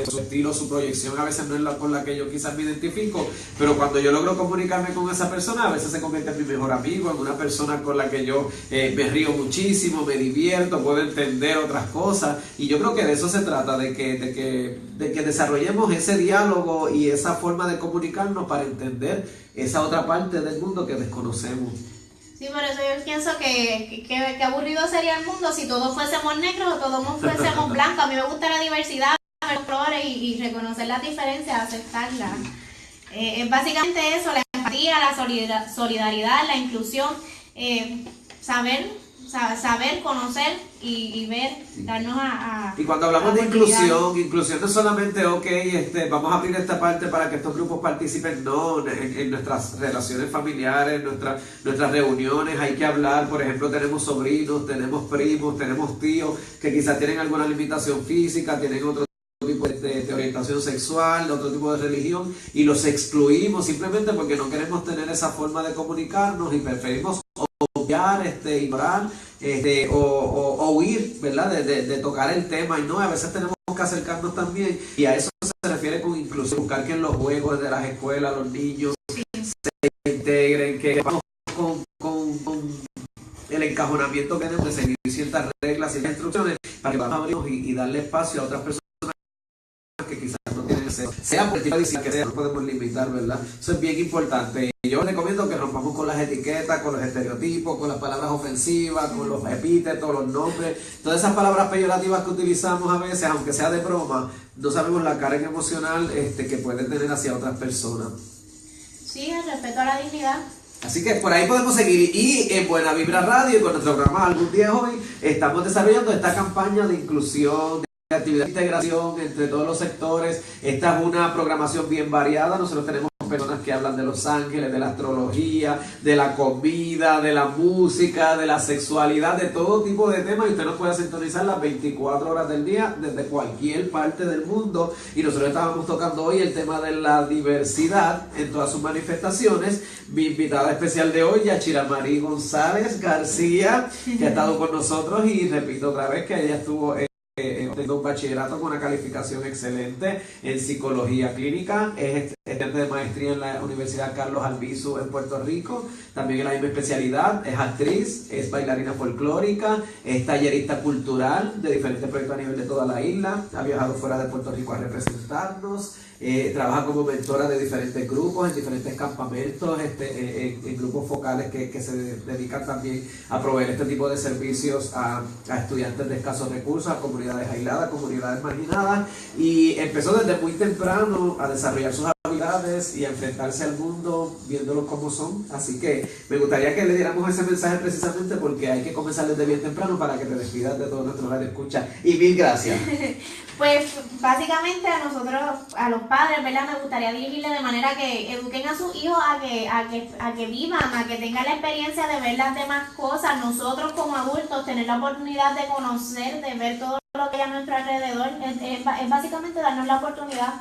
su estilo, su proyección a veces no es la con la que yo quizás me identifico, pero cuando yo logro comunicarme con esa persona, a veces se convierte en mi mejor amigo, en una persona con la que yo me río muchísimo, me divierto, puedo entender otras cosas, y yo creo que de eso se trata, de que desarrollemos ese diálogo y esa forma de comunicarnos para entender esa otra parte del mundo que desconocemos. Sí, por eso yo pienso que aburrido sería el mundo si todos fuésemos negros o todos fuésemos blancos. A mí me gusta la diversidad, los colores y reconocer las diferencias, aceptarlas. Es básicamente eso, la empatía, la solidaridad, la inclusión, saber, conocer y ver, darnos a y cuando hablamos de inclusión no es solamente, vamos a abrir esta parte para que estos grupos participen, no, en nuestras relaciones familiares, nuestras reuniones, hay que hablar, por ejemplo, tenemos sobrinos, tenemos primos, tenemos tíos que quizás tienen alguna limitación física, tienen otro tipo de orientación sexual, de otro tipo de religión, y los excluimos simplemente porque no queremos tener esa forma de comunicarnos y preferimos obviar, ignorar o huir, ¿verdad? De tocar el tema, y no, a veces tenemos que acercarnos también, y a eso se refiere con inclusión, buscar que en los juegos de las escuelas los niños se integren, que vamos con el encajonamiento que tenemos de seguir ciertas reglas y instrucciones para que vamos a abrirnos y darle espacio a otras personas que quizás no tienen ese, sea por el tipo de disciplina que sea, no podemos limitar, ¿verdad? Eso es bien importante. Y yo les recomiendo que rompamos con las etiquetas, con los estereotipos, con las palabras ofensivas, con los epítetos, los nombres, todas esas palabras peyorativas que utilizamos a veces, aunque sea de broma, no sabemos la carga emocional que pueden tener hacia otras personas. Sí, el respeto a la dignidad. Así que por ahí podemos seguir. Y en Buena Vibra Radio y con nuestro programa Algún Día Hoy estamos desarrollando esta campaña de inclusión, de actividad de integración entre todos los sectores. Esta es una programación bien variada. Nosotros tenemos personas que hablan de los ángeles, de la astrología, de la comida, de la música, de la sexualidad, de todo tipo de temas, y usted nos puede sintonizar las 24 horas del día desde cualquier parte del mundo. Y nosotros estábamos tocando hoy el tema de la diversidad en todas sus manifestaciones. Mi invitada especial de hoy, Yachira Marí González García, que ha estado con nosotros, y repito otra vez que ella estuvo obteniendo un bachillerato con una calificación excelente en psicología clínica, es estudiante de maestría en la Universidad Carlos Albizu en Puerto Rico, también en la misma especialidad, es actriz, es bailarina folclórica, es tallerista cultural de diferentes proyectos a nivel de toda la isla, ha viajado fuera de Puerto Rico a representarnos, trabaja como mentora de diferentes grupos, en diferentes campamentos, en grupos focales que se dedican también a proveer este tipo de servicios a estudiantes de escasos recursos, a comunidades aisladas, comunidades marginadas, y empezó desde muy temprano a desarrollar sus habilidades y a enfrentarse al mundo viéndolo como son. Así que me gustaría que le diéramos ese mensaje precisamente porque hay que comenzar desde bien temprano para que te despidas de todo nuestro radio escucha. Y mil gracias. Pues básicamente a nosotros, a los padres, ¿verdad? Me gustaría dirigirle de manera que eduquen a sus hijos a que vivan, a que tengan la experiencia de ver las demás cosas. Nosotros como adultos tener la oportunidad de conocer, de ver todo lo que hay a nuestro alrededor, es básicamente darnos la oportunidad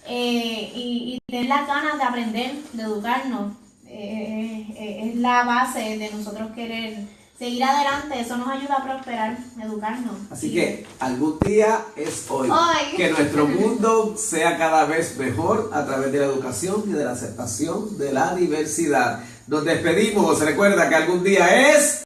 y tener las ganas de aprender, de educarnos. Es la base de nosotros querer seguir adelante, eso nos ayuda a prosperar, educarnos. Así que algún día es hoy. Hoy. Que nuestro mundo sea cada vez mejor a través de la educación y de la aceptación de la diversidad. Nos despedimos. Recuerda que algún día es...